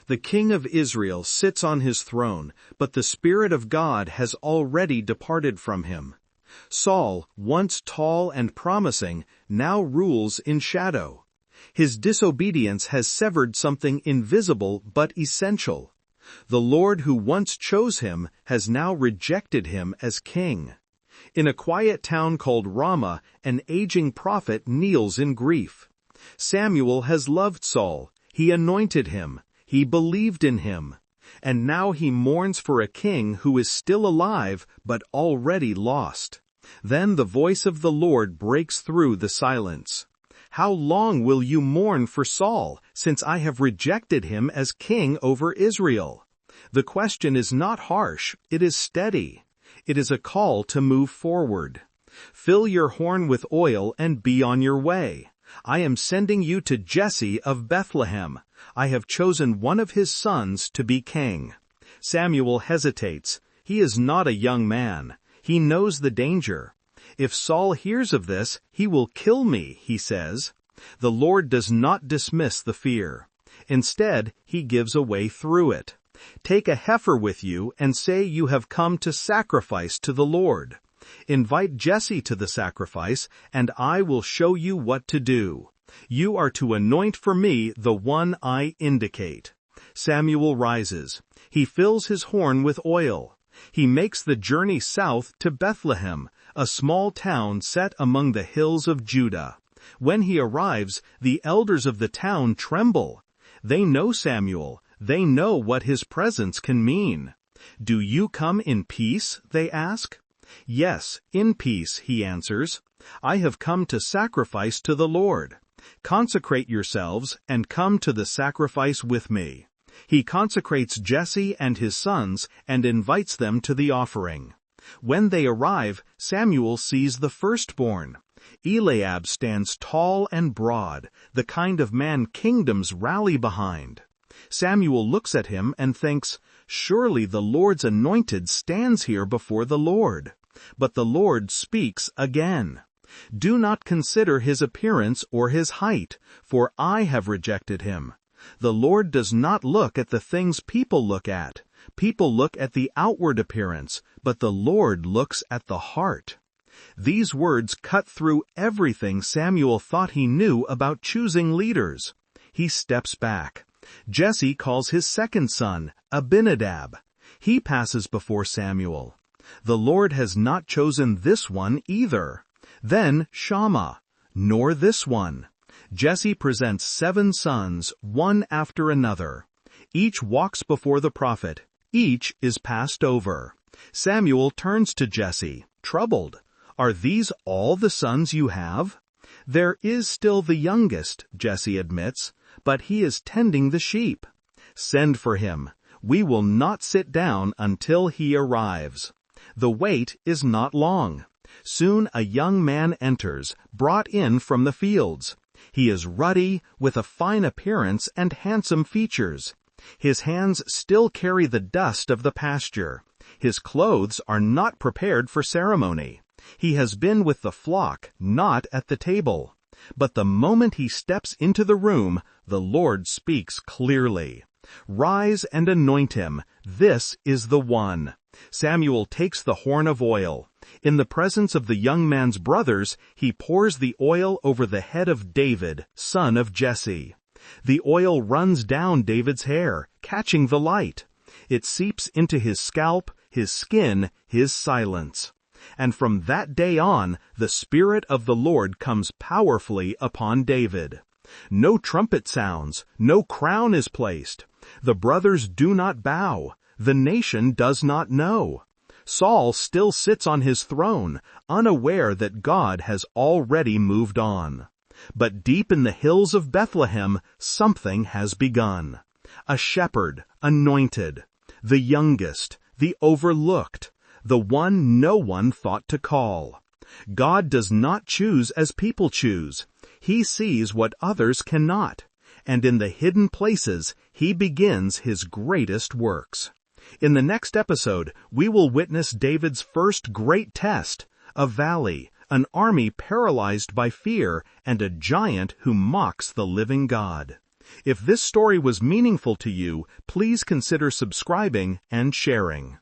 The king of Israel sits on his throne, but the Spirit of God has already departed from him. Saul, once tall and promising, now rules in shadow. His disobedience has severed something invisible but essential. The Lord who once chose him has now rejected him as king. In a quiet town called Ramah, an aging prophet kneels in grief. Samuel has loved Saul, he anointed him, he believed in him, and now he mourns for a king who is still alive but already lost. Then the voice of the Lord breaks through the silence. How long will you mourn for Saul, since I have rejected him as king over Israel? The question is not harsh, it is steady. It is a call to move forward. Fill your horn with oil and be on your way. I am sending you to Jesse of Bethlehem. I have chosen one of his sons to be king. Samuel hesitates. He is not a young man. He knows the danger. If Saul hears of this, he will kill me, he says. The Lord does not dismiss the fear. Instead, he gives a way through it. Take a heifer with you and say you have come to sacrifice to the Lord. Invite Jesse to the sacrifice, and I will show you what to do. You are to anoint for me the one I indicate. Samuel rises. He fills his horn with oil. He makes the journey south to Bethlehem, a small town set among the hills of Judah. When he arrives, the elders of the town tremble. They know Samuel. They know what his presence can mean. Do you come in peace? They ask. Yes, in peace, he answers. I have come to sacrifice to the Lord. Consecrate yourselves and come to the sacrifice with me. He consecrates Jesse and his sons and invites them to the offering. When they arrive, Samuel sees the firstborn. Eliab stands tall and broad, the kind of man kingdoms rally behind. Samuel looks at him and thinks, surely the Lord's anointed stands here before the Lord. But the Lord speaks again. Do not consider his appearance or his height, for I have rejected him. The Lord does not look at the things people look at. People look at the outward appearance, but the Lord looks at the heart. These words cut through everything Samuel thought he knew about choosing leaders. He steps back. Jesse calls his second son, Abinadab. He passes before Samuel. The Lord has not chosen this one either. Then Shammah, nor this one. Jesse presents 7 sons, one after another. Each walks before the prophet. Each is passed over. Samuel turns to Jesse, troubled. Are these all the sons you have? There is still the youngest, Jesse admits, but he is tending the sheep. Send for him. We will not sit down until he arrives. The wait is not long. Soon a young man enters, brought in from the fields. He is ruddy, with a fine appearance and handsome features. His hands still carry the dust of the pasture. His clothes are not prepared for ceremony. He has been with the flock, not at the table. But the moment he steps into the room, the Lord speaks clearly. Rise and anoint him. This is the one. Samuel takes the horn of oil. In the presence of the young man's brothers, he pours the oil over the head of David, son of Jesse. The oil runs down David's hair, catching the light. It seeps into his scalp, his skin, his silence. And from that day on, the Spirit of the Lord comes powerfully upon David. No trumpet sounds, no crown is placed. The brothers do not bow. The nation does not know. Saul still sits on his throne, unaware that God has already moved on. But deep in the hills of Bethlehem, something has begun. A shepherd, anointed, the youngest, the overlooked, the one no one thought to call. God does not choose as people choose. He sees what others cannot, and in the hidden places, he begins his greatest works. In the next episode, we will witness David's first great test, a valley, an army paralyzed by fear, and a giant who mocks the living God. If this story was meaningful to you, please consider subscribing and sharing.